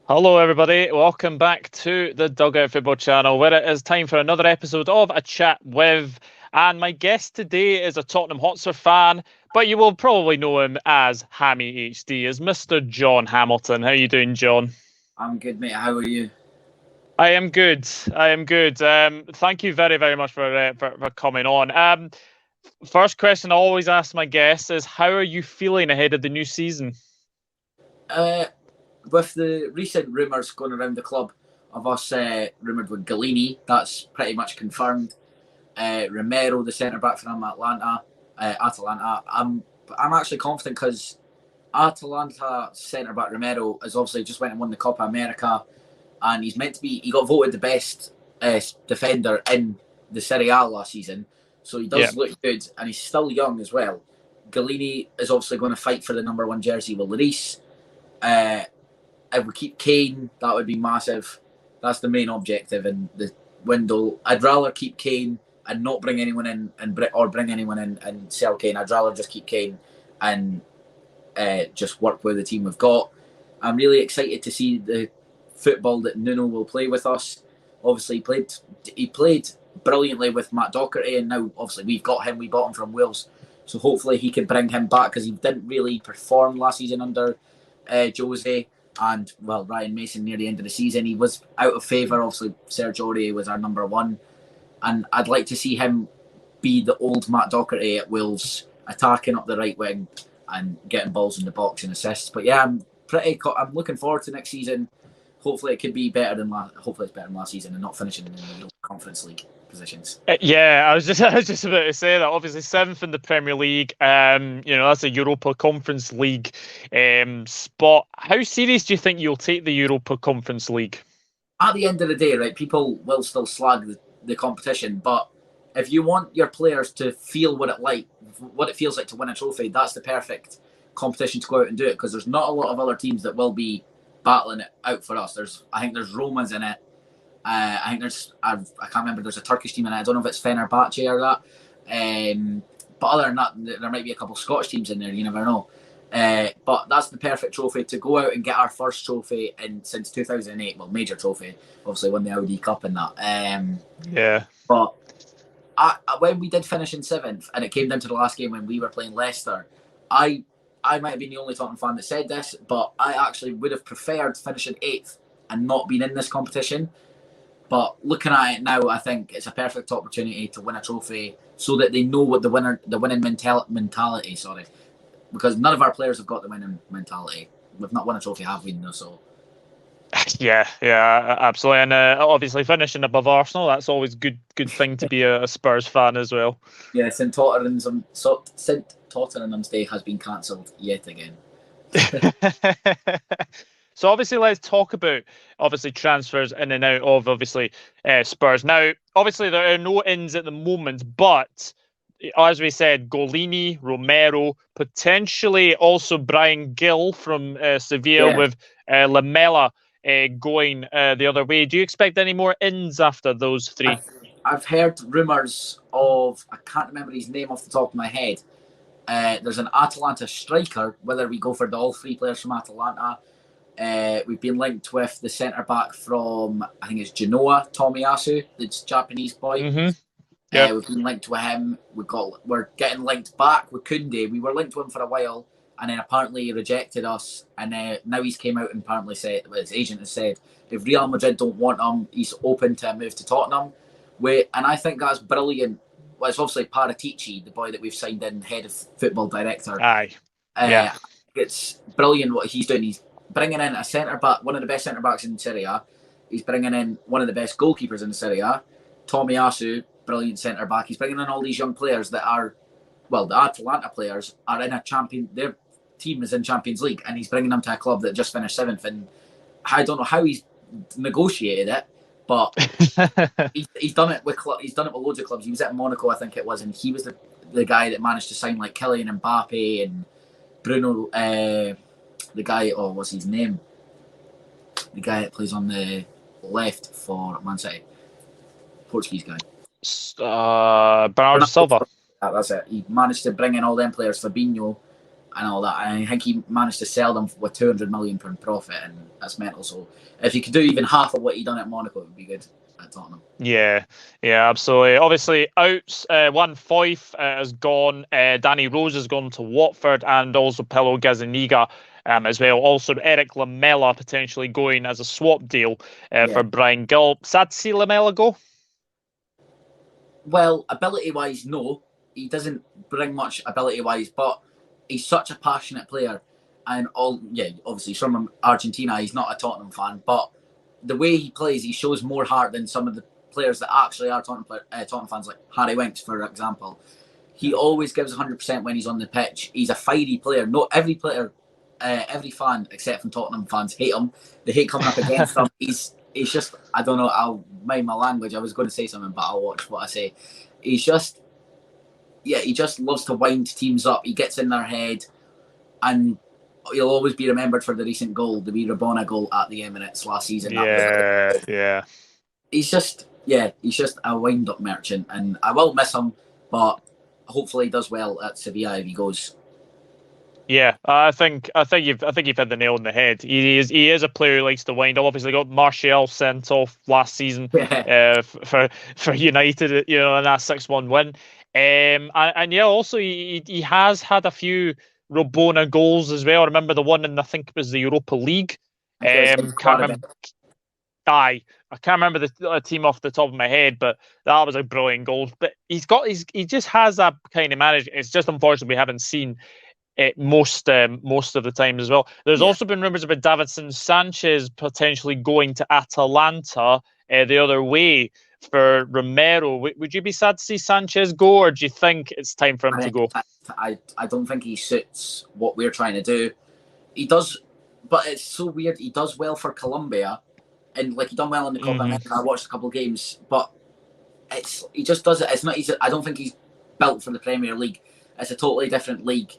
Hello, everybody. Welcome back to the Dugout Football Channel, where it is time for another episode of A Chat With. And my guest today is a Tottenham Hotspur fan, but you will probably know him as Hammy HD, as Mr. Jon Hamilton. How are you doing, John? I'm good, mate. How are you? I am good. I am good. Thank you very, very much for coming on. First question I always ask my guests is, how are you feeling ahead of the new season? Uh, with the recent rumours going around the club of us rumoured with Galini, that's pretty much confirmed. Romero, the centre back from Atalanta. I'm actually confident because Atalanta centre back Romero has obviously just went and won the Copa America, and he's meant to be. He got voted the best defender in the Serie A last season, so he does look good, and he's still young as well. Galini is obviously going to fight for the number one jersey with Lloris. If we keep Kane, that would be massive. That's the main objective in the window. I'd rather keep Kane and not bring anyone in, or bring anyone in and sell Kane. I'd rather just keep Kane and just work with the team we've got. I'm really excited to see the football that Nuno will play with us. Obviously, he played brilliantly with Matt Doherty, and now obviously we've got him. We bought him from Wales, so hopefully he can bring him back because he didn't really perform last season under Jose. And well, Ryan Mason near the end of the season, he was out of favour. Obviously, Serge Aurier was our number one, and I'd like to see him be the old Matt Doherty at Wolves, attacking up the right wing and getting balls in the box and assists. But yeah, I'm looking forward to next season. Hopefully, it could be better than hopefully it's better than last season and not finishing in the Europa Conference League positions. Yeah, I was just about to say that. Obviously, seventh in the Premier League. That's a Europa Conference League spot. How serious do you think you'll take the Europa Conference League? At the end of the day, right, people will still slag the competition, but if you want your players to feel what it feels like to win a trophy, that's the perfect competition to go out and do it, because there's not a lot of other teams that will be battling it out for us. I think there's Roma's in it. I think I can't remember. There's a Turkish team in it. I don't know if it's Fenerbahce or that. But other than that, there might be a couple of Scottish teams in there. You never know. But that's the perfect trophy to go out and get our first trophy since 2008. Well, major trophy. Obviously, won the Audi Cup and that. Yeah. But when we did finish in seventh, and it came down to the last game when we were playing Leicester, I might have been the only Tottenham fan that said this, but I actually would have preferred finishing eighth and not being in this competition. But looking at it now, I think it's a perfect opportunity to win a trophy so that they know what the winning mentality. Sorry, because none of our players have got the winning mentality. We've not won a trophy, have we? No, so. Yeah, absolutely, and obviously finishing above Arsenal, that's always good thing to be a Spurs fan as well. Yeah, St Tottenham's Day has been cancelled yet again. So obviously, let's talk about transfers in and out of Spurs. Now, obviously, there are no ins at the moment, but as we said, Golini, Romero, potentially also Brian Gill from Sevilla, with Lamela going the other way. Do you expect any more ins after those three? I've heard rumours of, I can't remember his name off the top of my head. There's an Atalanta striker, whether we go for all three players from Atalanta. We've been linked with the centre-back from, I think it's Genoa, Tomiyasu, the Japanese boy. Mm-hmm. Yeah. We've been linked with him. We're getting linked back with Koundé. We were linked with him for a while, and then apparently he rejected us. And now he's came out and apparently said, his agent has said, if Real Madrid don't want him, he's open to a move to Tottenham. And I think that's brilliant. Well, it's obviously Paratici, the boy that we've signed in, head of football director. Aye. Yeah. It's brilliant what he's doing. He's bringing in a centre-back, one of the best centre-backs in Serie A. He's bringing in one of the best goalkeepers in Serie A, Tomiyasu, brilliant centre-back. He's bringing in all these young players that are, well, the Atalanta players are in their team is in Champions League, and he's bringing them to a club that just finished seventh. And I don't know how he's negotiated it, but he's done it with loads of clubs. He was at Monaco, I think it was, and he was the guy that managed to sign like Kylian Mbappe and Bruno, the guy, what's his name? The guy that plays on the left for Man City. Portuguese guy. Bernardo Silva. That's it. He managed to bring in all them players, Fabinho, and all that. And I think he managed to sell them with £200 million profit, and that's mental. So if he could do even half of what he done at Monaco, it would be good at Tottenham. Yeah, absolutely. Obviously, outs. One Fife has gone. Danny Rose has gone to Watford, and also Paulo Gazzaniga as well. Also, Eric Lamela potentially going as a swap deal for Brian Gill. Sad to see Lamela go. Well, ability-wise, no. He doesn't bring much ability-wise, but he's such a passionate player. And obviously he's from Argentina. He's not a Tottenham fan, but the way he plays, he shows more heart than some of the players that actually are Tottenham fans, like Harry Winks, for example. He always gives 100% when he's on the pitch. He's a fiery player. Not every player, every fan except from Tottenham fans hate him. They hate coming up against him. He's just, I don't know, I'll mind my language. I was going to say something, but I'll watch what I say. He just loves to wind teams up. He gets in their head, and he'll always be remembered for the recent goal, the wee Rabona goal at the Emirates last season. He's just a wind-up merchant, and I will miss him, but hopefully he does well at Sevilla if he goes. Yeah, I think you've hit the nail on the head. He is a player who likes to wind up. Obviously, got Martial sent off last season for United, in that 6-1 win. Also he has had a few Rabona goals as well. I remember the one in, I think it was the Europa League. Can't remember. I can't remember the team off the top of my head, but that was a brilliant goal. But he just has that kind of management. It's just unfortunate we haven't seen it most of the time as well. There's also been rumours about Davinson Sanchez potentially going to Atalanta the other way for Romero. Would you be sad to see Sanchez go, or do you think it's time for him to go? I don't think he suits what we're trying to do. He does, but it's so weird. He does well for Colombia, and he done well in the Copa America. I watched a couple of games, but he just does it. It's not easy. I don't think he's built for the Premier League. It's a totally different league.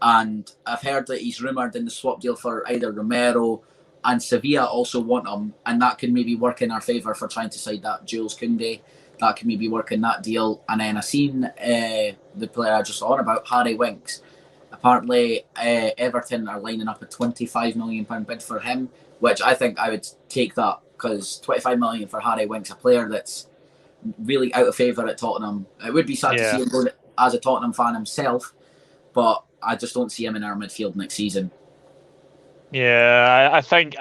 And I've heard that he's rumoured in the swap deal for either Romero, and Sevilla also want him, and that could maybe work in our favour for trying to side that Jules Koundé. That could maybe work in that deal. And then I seen the player I just on about, Harry Winks. Apparently, Everton are lining up a £25 million bid for him, which I think I would take that, because £25 million for Harry Winks, a player that's really out of favour at Tottenham. It would be sad to see him go as a Tottenham fan himself, but I just don't see him in our midfield next season. Yeah, I think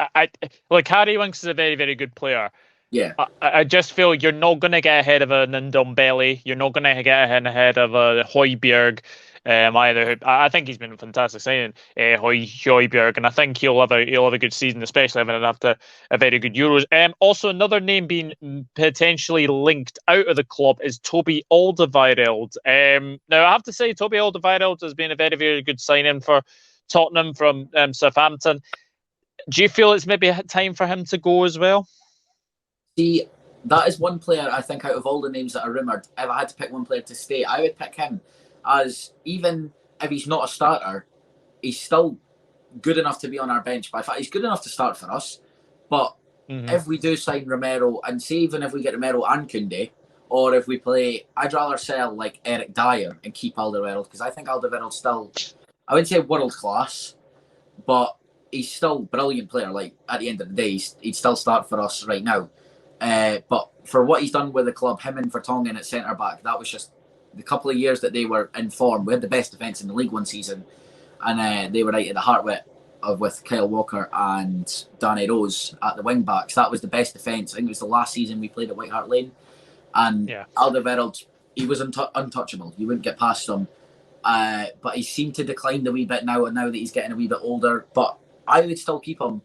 Harry Winks is a very, very good player. Yeah, I just feel you're not going to get ahead of a Ndombele. You're not going to get ahead of a Højbjerg either. I think he's been a fantastic signing, Højbjerg, and I think he'll have a good season, especially after a very good Euros. Also, another name being potentially linked out of the club is Toby Alderweireld. Now, I have to say, Toby Alderweireld has been a very, very good signing for Tottenham from Southampton. Do you feel it's maybe time for him to go as well? See, that is one player I think out of all the names that are rumoured, if I had to pick one player to stay, I would pick him. As even if he's not a starter, he's still good enough to be on our bench. By fact, he's good enough to start for us. But if we do sign Romero, and say even if we get Romero and Koundé, or if we play, I'd rather sell Eric Dyer and keep Alderweireld, because I think Alderweireld's still, I wouldn't say world class, but he's still a brilliant player. At the end of the day, he'd still start for us right now. But for what he's done with the club, him and Vertonghen at centre back, that was just the couple of years that they were in form. We had the best defence in the league one season, and they were right at the heart with Kyle Walker and Danny Rose at the wing backs. That was the best defence. I think it was the last season we played at White Hart Lane, and Alderweireld, he was untouchable. You wouldn't get past him. But he seemed to decline a wee bit now that he's getting a wee bit older. But I would still keep him,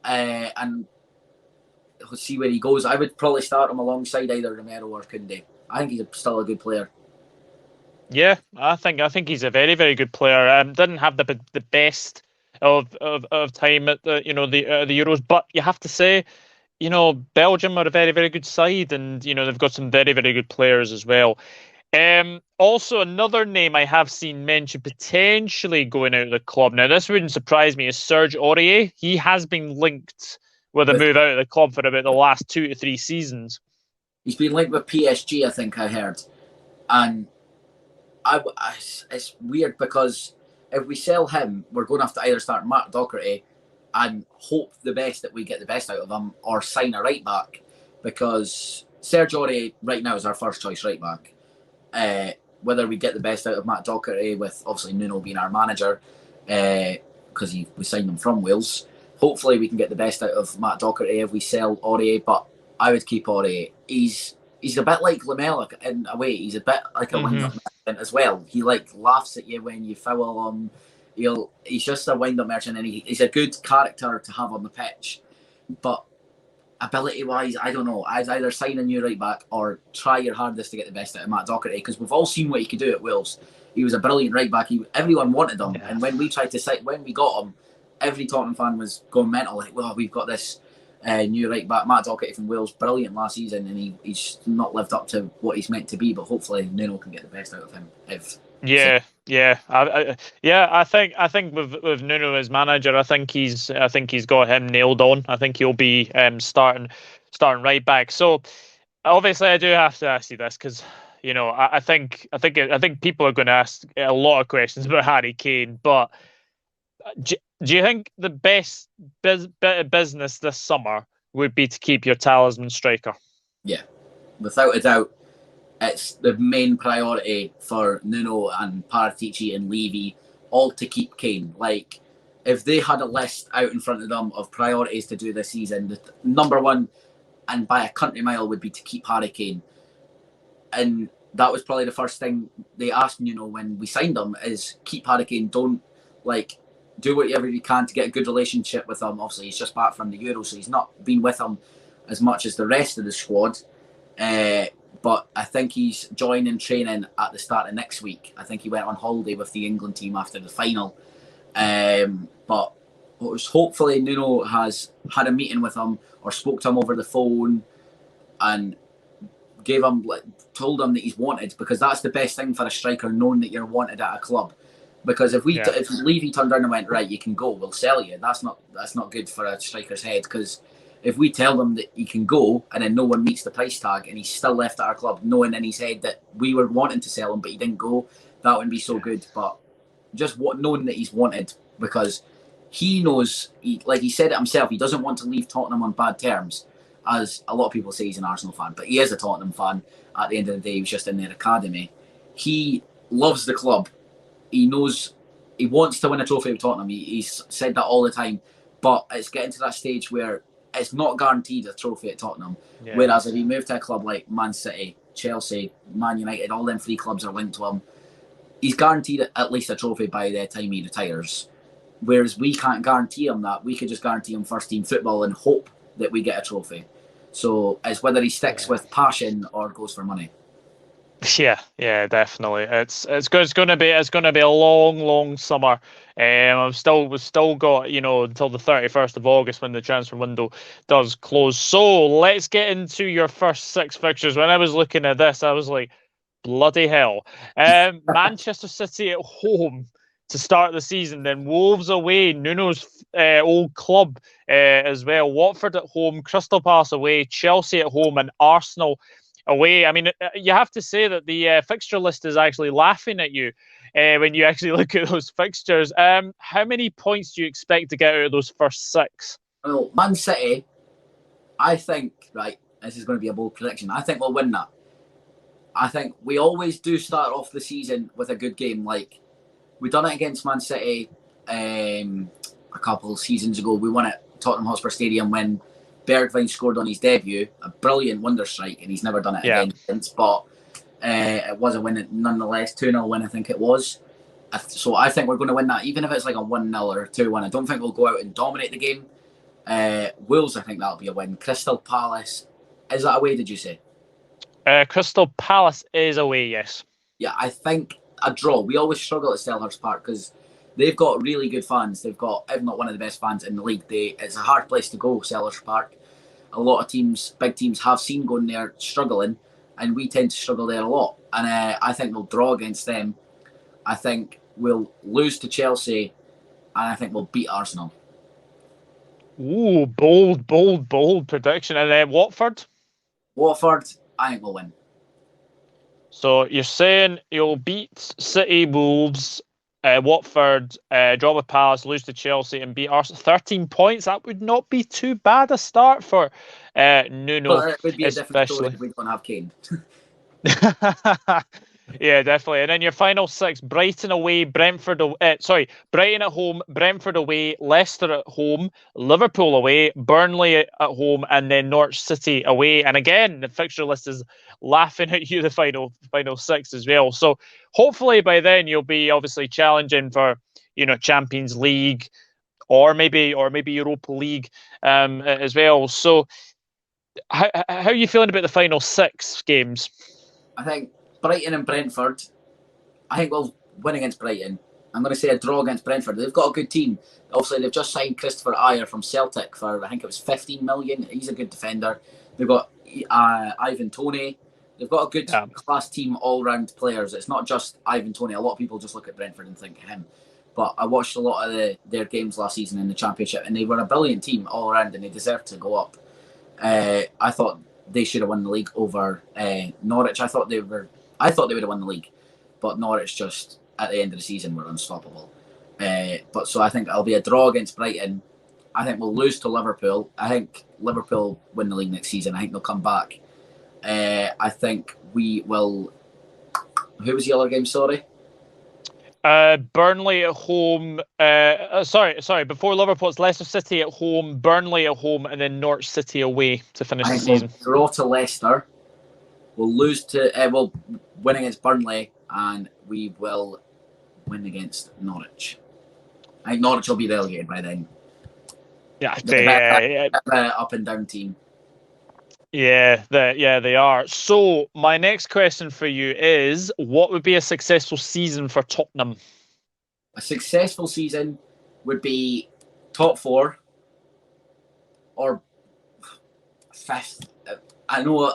and see where he goes. I would probably start him alongside either Romero or Koundé. I think he's still a good player. Yeah, I think he's a very, very good player. Didn't have the best of time at the Euros, but you have to say, Belgium are a very, very good side, and they've got some very, very good players as well. Also, another name I have seen mentioned potentially going out of the club. Now, this wouldn't surprise me, is Serge Aurier. He has been linked with a move out of the club for about the last 2 to 3 seasons. He's been linked with PSG, I think I heard. And it's weird because if we sell him, we're going to have to either start Matt Doherty and hope the best that we get the best out of him, or sign a right back, because Serge Aurier right now is our first choice right back. Whether we get the best out of Matt Doherty, with obviously Nuno being our manager, because we signed him from Wales. Hopefully we can get the best out of Matt Doherty if we sell Aurier, but I would keep Aurier. He's a bit like Lamela in a way. He's a bit like a wind-up merchant as well. He laughs at you when you foul him. He's just a wind-up merchant, and he's a good character to have on the pitch. But ability-wise, I don't know. I'd either sign a new right-back or try your hardest to get the best out of Matt Doherty, because we've all seen what he could do at Wales. He was a brilliant right-back. Everyone wanted him, and when we got him, every Tottenham fan was going mental. Like, well, we've got this new right-back, Matt Doherty from Wales, brilliant last season, and he's not lived up to what he's meant to be. But hopefully, Nuno can get the best out of him. I think with Nuno as manager, I think he's got him nailed on. I think he'll be starting right back. So obviously, I do have to ask you this, because I think people are going to ask a lot of questions about Harry Kane. But do you think the best bit of business this summer would be to keep your talisman striker? Yeah, without a doubt. It's the main priority for Nuno and Paratici and Levy, all to keep Kane. Like, if they had a list out in front of them of priorities to do this season, the number one, and by a country mile, would be to keep Harry Kane. And that was probably the first thing they asked Nuno when we signed him, is keep Harry Kane. Don't, do whatever you can to get a good relationship with him. Obviously, he's just back from the Euro, so he's not been with him as much as the rest of the squad. But I think he's joining training at the start of next week. I think he went on holiday with the England team after the final. But hopefully Nuno has had a meeting with him or spoke to him over the phone and told him that he's wanted, because that's the best thing for a striker, knowing that you're wanted at a club. Because if Levy turned around and went, right, you can go, we'll sell you, that's not good for a striker's head. Because if we tell them that he can go and then no one meets the price tag and he's still left at our club, knowing in his head that we were wanting to sell him but he didn't go, that wouldn't be so good. But just knowing that he's wanted, because he knows, like he said it himself, he doesn't want to leave Tottenham on bad terms, as a lot of people say he's an Arsenal fan, but he is a Tottenham fan. At the end of the day, he was just in their academy. He loves the club. He knows he wants to win a trophy with Tottenham. He's said that all the time, but it's getting to that stage where it's not guaranteed a trophy at Tottenham. Yeah. Whereas if he moved to a club like Man City, Chelsea, Man United, all them three clubs are linked to him, he's guaranteed at least a trophy by the time he retires. Whereas we can't guarantee him that. We could just guarantee him first team football and hope that we get a trophy. So it's whether he sticks with passion or goes for money. Yeah, definitely. It's going to be a long summer. We've still got until the 31st of August when the transfer window does close. So let's get into your first six fixtures. When I was looking at this, I was like, bloody hell! Manchester City at home to start the season, then Wolves away, Nuno's old club as well. Watford at home, Crystal Palace away, Chelsea at home, and Arsenal away. I mean, you have to say that the fixture list is actually laughing at you when you actually look at those fixtures. How many points do you expect to get out of those first six? Well, Man City, I think, right, this is going to be a bold prediction, I think we'll win that. I think we always do start off the season with a good game. Like, we done it against Man City a couple of seasons ago. We won at Tottenham Hotspur Stadium when Bergwijn scored on his debut, a brilliant wonder strike, and he's never done it again since. But it was a win nonetheless, 2-0 win, I think it was. So I think we're going to win that, even if it's like a 1-0 or 2-1. I don't think we'll go out and dominate the game. Wolves, I think that'll be a win. Crystal Palace, is that away, did you say? Crystal Palace is away, yes. Yeah, I think a draw. We always struggle at Selhurst Park because they've got really good fans. They've got, if not one of the best fans in the league. It's a hard place to go, Selhurst Park. A lot of teams, big teams, have seen going there struggling, and we tend to struggle there a lot. And I think we'll draw against them. I think we'll lose to Chelsea, and I think we'll beat Arsenal. Ooh, bold prediction. And then Watford? Watford, I think we'll win. So you're saying you'll beat City, Wolves, Watford, draw with Palace, lose to Chelsea, and beat Arsenal. 13 points. That would not be too bad a start for Nuno, But it would be a different story especially. if we don't have Kane. Yeah, definitely. And then your final six: Brighton away, Brighton at home, Brentford away, Leicester at home, Liverpool away, Burnley at home, and then Norwich City away. And again, the fixture list is laughing at you, the final six as well. So hopefully by then you'll be obviously challenging for, Champions League or maybe Europa League as well. So how are you feeling about the final six games? I think Brighton and Brentford, I think we'll win against Brighton. I'm going to say a draw against Brentford. They've got a good team. Obviously, they've just signed Christopher Ayer from Celtic for, I think it was 15 million. He's a good defender. They've got Ivan Toney. They've got a good class team, all-round players. It's not just Ivan Toney. A lot of people just look at Brentford and think of him. But I watched a lot of their games last season in the Championship, and they were a brilliant team all around, and they deserved to go up. I thought they should have won the league over Norwich. I thought they would have won the league, but Norwich just at the end of the season were unstoppable. But so I think it'll be a draw against Brighton. I think we'll lose to Liverpool. I think Liverpool win the league next season. I think they'll come back. I think we will. Who was the other game? Sorry. Burnley at home. Sorry. Before Liverpool, it's Leicester City at home, Burnley at home, and then Norwich City away to finish the season. We'll draw to Leicester. We'll lose to. We'll win against Burnley, and we will win against Norwich. I think Norwich will be relegated by then. Yeah, they're up and down team. Yeah, they are. So my next question for you is, what would be a successful season for Tottenham? A successful season would be top four or fifth. I know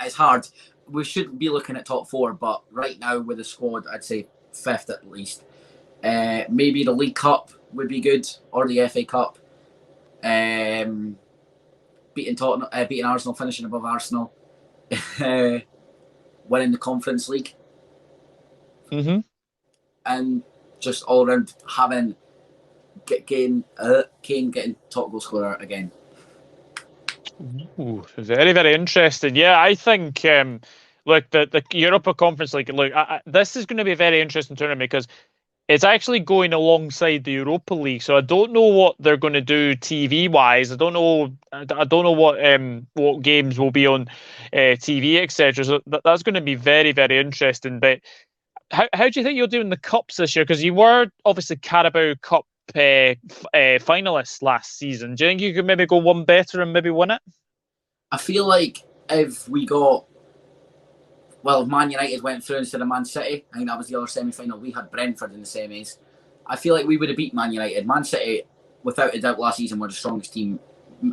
it's hard. We should be looking at top four, but right now with the squad, I'd say fifth at least. Maybe the League Cup would be good, or the FA Cup. Beating Tottenham, beating Arsenal, finishing above Arsenal, winning the Conference League, and just all around having Kane getting top goal scorer again. Ooh, very, very interesting. Yeah, I think look, the Europa Conference League. Look, this is going to be a very interesting tournament because it's actually going alongside the Europa League, so I don't know what they're going to do TV wise. I don't know what games will be on TV, etc. So that's going to be very, very interesting. But how do you think you'll do in the cups this year? Because you were obviously Carabao Cup finalists last season. Do you think you could maybe go one better and maybe win it? I feel like if we got. Well, Man United went through instead of Man City. I think that was the other semi-final. We had Brentford in the semis. I feel like we would have beat Man United. Man City, without a doubt, last season were the strongest team,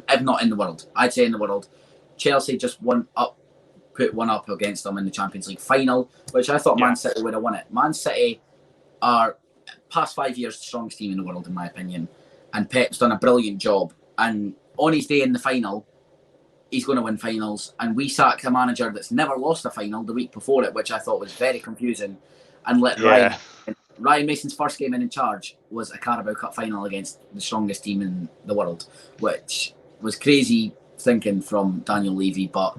if not in the world. I'd say in the world. Chelsea just put one up against them in the Champions League final, which I thought Man City would have won it. Man City are, past 5 years, the strongest team in the world, in my opinion. And Pep's done a brilliant job. And on his day in the final, he's going to win finals, and we sacked a manager that's never lost a final the week before it, which I thought was very confusing, and let Ryan Mason's first game in charge was a Carabao Cup final against the strongest team in the world, which was crazy thinking from Daniel Levy. But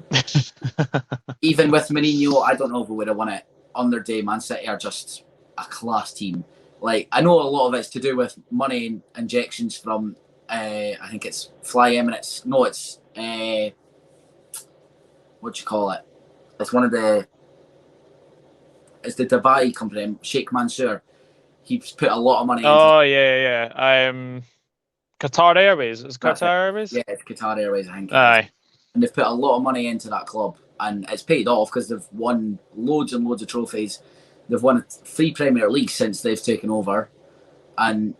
even with Mourinho, I don't know if we would have won it. On their day, Man City are just a class team. Like, I know a lot of it's to do with money injections from I think it's Fly Emirates. No, it's what do you call it? It's it's the Dubai company, Sheikh Mansour. He's put a lot of money into. Oh yeah. Qatar Airways. Is Qatar Airways? Yeah, it's Qatar Airways, I think. Aye. And they've put a lot of money into that club, and it's paid off because they've won loads and loads of trophies. They've won 3 Premier Leagues since they've taken over, and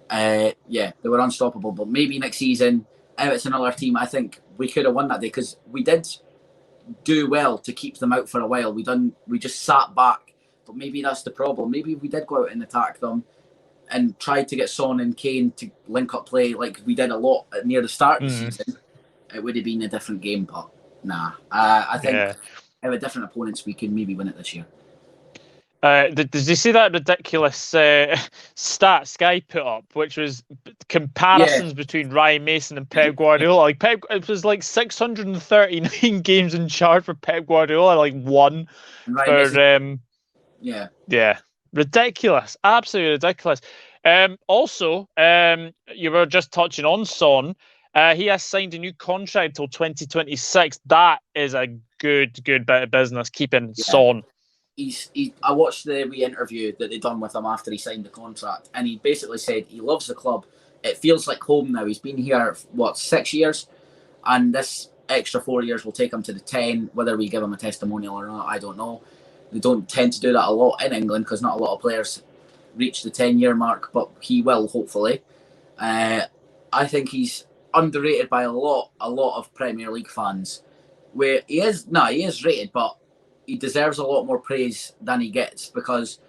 they were unstoppable. But maybe next season, if it's another team, I think we could have won that day because we did do well to keep them out for a while. We just sat back, but maybe that's the problem. Maybe we did go out and attack them and tried to get Son and Kane to link up play like we did a lot near the start of the season. It would have been a different game, but nah. I think if a different opponents, we could maybe win it this year. Did you see that ridiculous stat Sky put up, which was Yeah, comparisons between Ryan Mason and Pep Guardiola? Like it was like 639 games in charge for Pep Guardiola, like one and Ryan for Mason. Yeah, yeah, ridiculous, absolutely ridiculous. Also, you were just touching on Son. He has signed a new contract till 2026. That is a good bit of business keeping yeah. Son. I watched the wee interview that they done with him after he signed the contract, and he basically said he loves the club. It feels like home now. He's been here what 6 years, and this extra 4 years will take him to the 10. Whether we give him a testimonial or not, I don't know. They don't tend to do that a lot in England because not a lot of players reach the 10-year mark, but he will hopefully. I think he's underrated by a lot of Premier League fans. Where he is rated, but he deserves a lot more praise than he gets because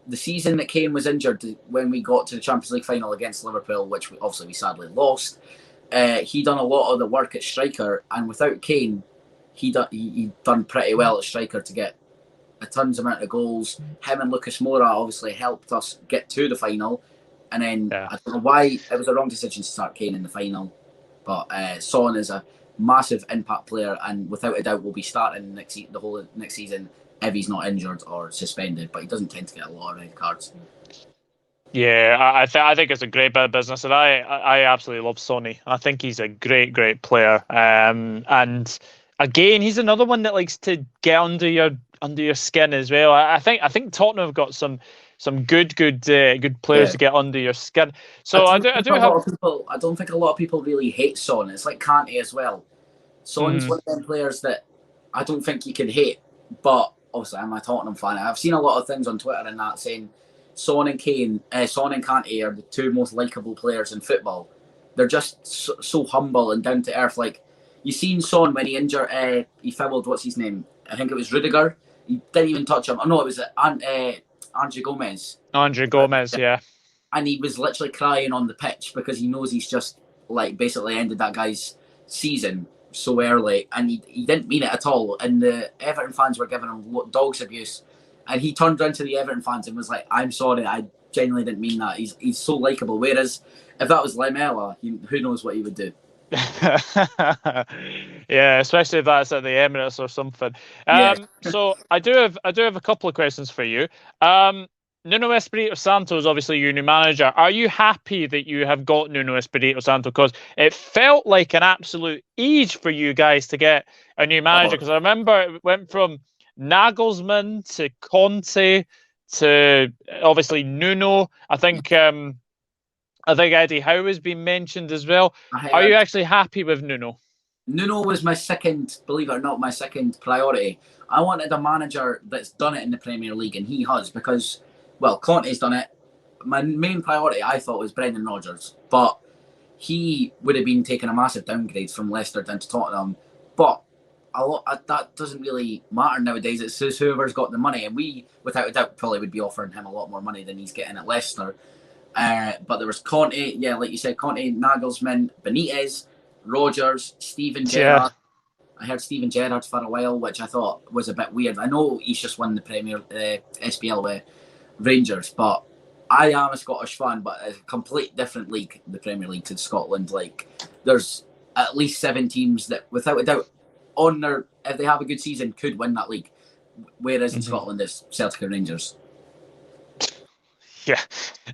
the season that Kane was injured when we got to the Champions League final against Liverpool, which we sadly lost, he done a lot of the work at striker, and without Kane, he done pretty well at striker to get a tons amount of goals. Him and Lucas Moura obviously helped us get to the final, and then I don't know why it was a wrong decision to start Kane in the final, but Son is a massive impact player, and without a doubt will be starting the whole next season if he's not injured or suspended. But he doesn't tend to get a lot of red cards. Yeah, I think it's a great bit of business, and I absolutely love Sonny. I think he's a great player. And again, he's another one that likes to get under your skin as well. I think Tottenham have got some good players to get under your skin. So I do have. I don't think a lot of people really hate Son. It's like Kante as well. Son's one of them players that I don't think you can hate, but obviously I'm a Tottenham fan. I've seen a lot of things on Twitter and that saying Son and Kante are the two most likable players in football. They're just so humble and down to earth. Like you seen Son when he injured, he fouled what's his name? I think it was Rudiger. He didn't even touch him. Oh no, it was Andre Gomez. Andre Gomez, yeah. And he was literally crying on the pitch because he knows he's just like basically ended that guy's season so early, and he didn't mean it at all. And the Everton fans were giving him dogs abuse, and he turned around to the Everton fans and was like, "I'm sorry, I genuinely didn't mean that." He's so likable. Whereas if that was Lamela, who knows what he would do. Yeah, especially if that's at the Emirates or something. So I do have a couple of questions for you. Nuno Espirito Santo is obviously your new manager. Are you happy that you have got Nuno Espirito Santo? Because it felt like an absolute age for you guys to get a new manager. Because I remember it went from Nagelsmann to Conte to obviously Nuno. I think Eddie Howe has been mentioned as well. Are you actually happy with Nuno? Nuno was my second, believe it or not, my second priority. I wanted a manager that's done it in the Premier League, and he has because, well, Conte's done it. My main priority, I thought, was Brendan Rodgers, but he would have been taking a massive downgrade from Leicester down to Tottenham. But that doesn't really matter nowadays. It's just whoever's got the money, and we, without a doubt, probably would be offering him a lot more money than he's getting at Leicester. But there was Conte, yeah, like you said, Conte, Nagelsmann, Benitez, Rodgers, Steven Gerrard. I heard Steven Gerrard for a while, which I thought was a bit weird. I know he's just won the SPL with Rangers, but I am a Scottish fan, but it's a complete different league, the Premier League, to Scotland. Like, there's at least 7 teams that, without a doubt, if they have a good season, could win that league. Whereas in Scotland, it's Celtic and Rangers. Yeah,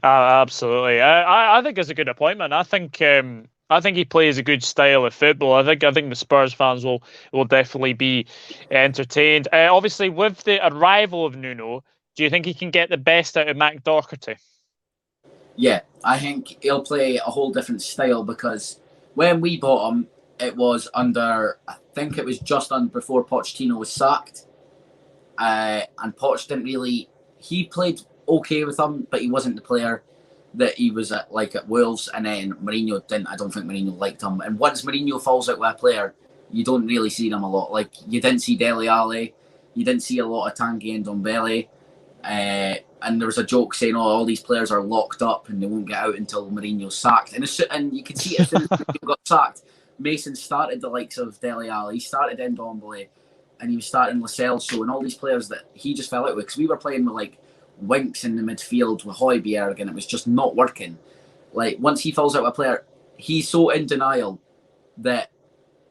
absolutely. I think it's a good appointment. I think he plays a good style of football. I think the Spurs fans will definitely be entertained. Obviously, with the arrival of Nuno, do you think he can get the best out of Mac Doherty? Yeah, I think he'll play a whole different style because when we bought him, it was under, I think it was just before Pochettino was sacked. And Poch didn't really, he played okay with him, but he wasn't the player that he was at Wolves. And then Mourinho didn't. I don't think Mourinho liked him. And once Mourinho falls out with a player, you don't really see them a lot. Like, you didn't see Dele Alli, you didn't see a lot of Tanguy and Ndombele. And there was a joke saying, all these players are locked up and they won't get out until Mourinho's sacked. And you can see as soon as Mourinho got sacked, Mason started the likes of Dele Alli, he started Ndombele, and he was starting Lo Celso and all these players that he just fell out with, because we were playing with like Winks in the midfield with Højbjerg, and it was just not working. Like, once he falls out with a player, he's so in denial that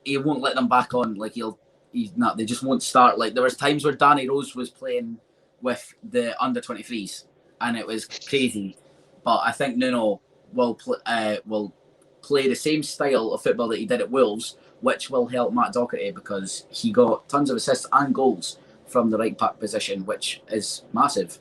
he won't let them back on. Like, they just won't start. Like, there was times where Danny Rose was playing with the under 23s, and it was crazy. But I think Nuno will play the same style of football that he did at Wolves, which will help Matt Doherty, because he got tons of assists and goals from the right back position, which is massive.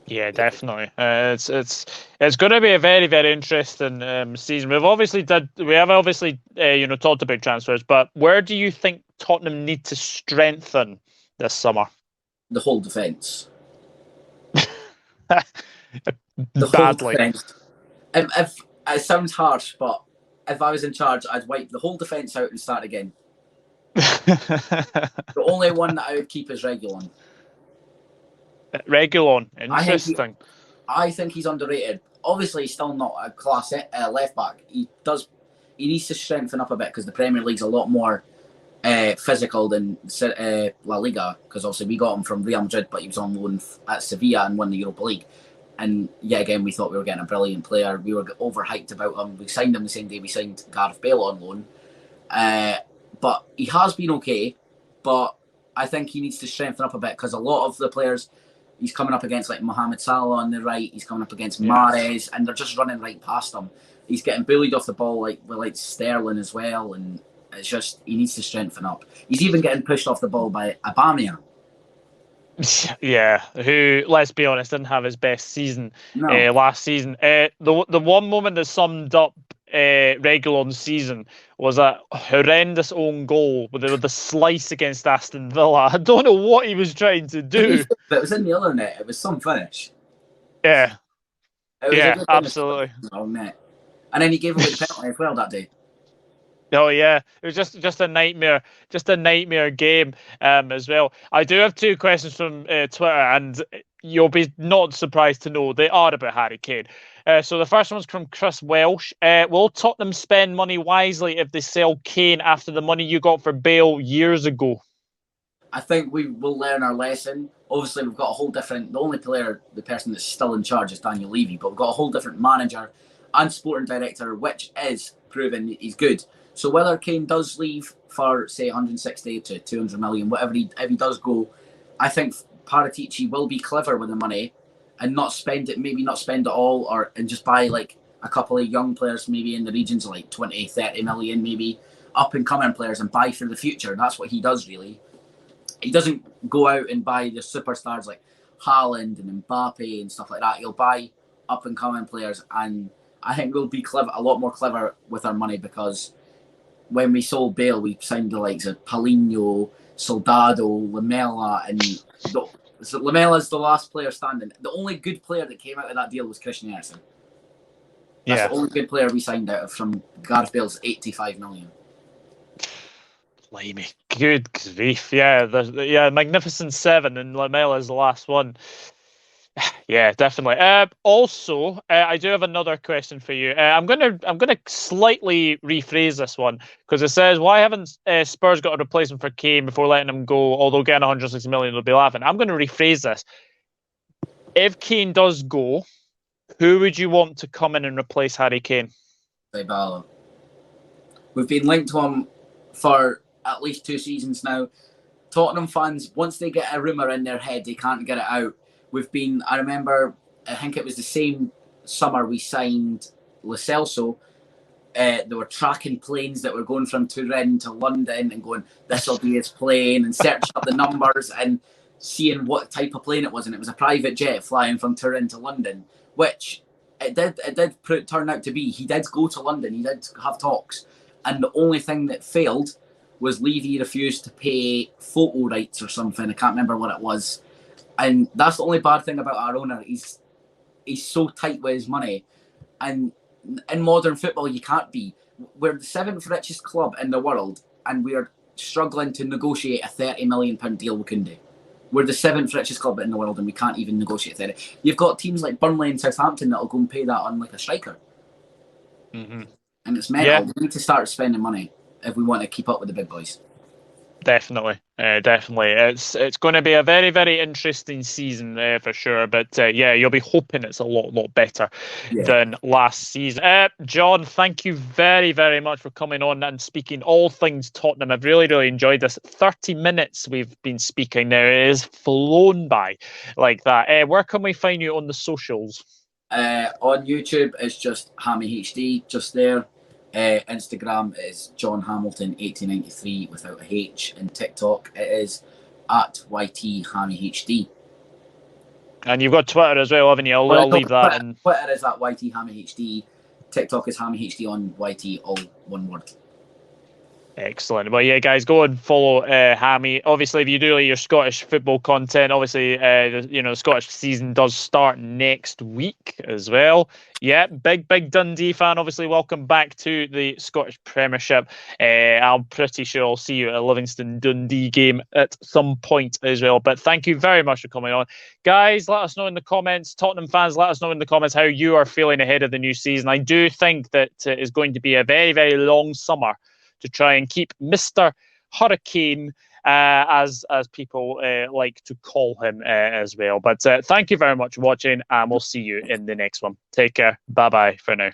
Yeah, definitely. It's going to be a very, very interesting season. We have obviously talked about transfers, but where do you think Tottenham need to strengthen this summer? The whole defence. Badly. If it sounds harsh, but if I was in charge, I'd wipe the whole defence out and start again. The only one that I would keep is Reguilon. Reguilon, interesting. I think he's underrated. Obviously, he's still not a class left back. He needs to strengthen up a bit, because the Premier League's a lot more physical than La Liga. Because obviously we got him from Real Madrid, but he was on loan at Sevilla and won the Europa League. And yet again, we thought we were getting a brilliant player. We were overhyped about him. We signed him the same day we signed Gareth Bale on loan. But he has been okay. But I think he needs to strengthen up a bit, because a lot of the players he's coming up against, like Mohamed Salah on the right, he's coming up against Mahrez, and they're just running right past him. He's getting bullied off the ball with Sterling as well, and it's just, he needs to strengthen up. He's even getting pushed off the ball by Aubameyang. Yeah, who, let's be honest, didn't have his best season last season. The one moment that summed up Reguilon's season was a horrendous own goal with the slice against Aston Villa. I don't know what he was trying to do. But it was in the other net. It was some finish. Yeah. Yeah, absolutely. Net. And then he gave away the penalty as well that day. Oh yeah, it was just a nightmare, game as well. I do have two questions from Twitter, and you'll be not surprised to know they are about Harry Kane. So the first one's from Chris Welsh. Will Tottenham spend money wisely if they sell Kane after the money you got for Bale years ago? I think we will learn our lesson. Obviously, we've got a whole different... The person that's still in charge is Daniel Levy, but we've got a whole different manager and sporting director, which is proven he's good. So whether Kane does leave for, say, 160 to 200 million, if he does go, I think Paratici will be clever with the money and not spend it all, and just buy like a couple of young players, maybe in the regions of like 20, 30 million, maybe up and coming players, and buy for the future. That's what he does, really. He doesn't go out and buy the superstars like Haaland and Mbappe and stuff like that. He'll buy up and coming players, and I think we'll be a lot more clever with our money, because when we sold Bale, we signed the likes of Paulinho, Soldado, Lamela, and Lamela's the last player standing. The only good player that came out of that deal was Christian Eriksen. That's the only good player we signed out of from Gareth Bale's 85 million. Blimey. Good grief. Yeah, Magnificent Seven, and Lamela is the last one. Yeah, definitely. Also, I do have another question for you. I'm gonna slightly rephrase this one, because it says, why haven't Spurs got a replacement for Kane before letting him go? Although getting 160 million will be laughing. I'm going to rephrase this. If Kane does go, who would you want to come in and replace Harry Kane? Dybala. We've been linked to him for at least 2 seasons now. Tottenham fans, once they get a rumour in their head, they can't get it out. I remember, I think it was the same summer we signed Lo Celso. They were tracking planes that were going from Turin to London and going, this will be his plane, and searching up the numbers and seeing what type of plane it was. And it was a private jet flying from Turin to London, which it did turn out to be. He did go to London, he did have talks. And the only thing that failed was Levy refused to pay photo rights or something. I can't remember what it was. And that's the only bad thing about our owner. He's so tight with his money. And in modern football, you can't be. We're the 7th richest club in the world, and we're struggling to negotiate a £30 million deal with Koundé. We're the 7th richest club in the world, and we can't even negotiate 30. You've got teams like Burnley and Southampton that'll go and pay that on like a striker. Mm-hmm. And it's mental. We need to start spending money if we want to keep up with the big boys. Definitely, definitely. It's going to be a very, very interesting season for sure. But yeah, you'll be hoping it's a lot better Yeah. than last season. John, thank you very, very much for coming on and speaking all things Tottenham. I've really enjoyed this. 30 minutes we've been speaking now. It has flown by like that. Where can we find you on the socials? On YouTube, it's just Hammy HD, just there. Instagram is Jon Hamilton 1893 without a H, and TikTok it is at YT Hammy HD. And you've got Twitter as well, haven't you? I'll leave that in. Twitter is at YT Hammy HD. TikTok is Hammy HD on YT, all one word. Excellent. Well, yeah, guys, go and follow Hammy. Obviously, if you do like your Scottish football content, obviously, the Scottish season does start next week as well. Yeah, big Dundee fan. Obviously, welcome back to the Scottish Premiership. I'm pretty sure I'll see you at a Livingston Dundee game at some point as well. But thank you very much for coming on, guys. Let us know in the comments. Tottenham fans, let us know in the comments how you are feeling ahead of the new season. I do think that it is going to be a very long summer to try and keep Mr. Hurricane, as people like to call him as well. But thank you very much for watching, and we'll see you in the next one. Take care. Bye-bye for now.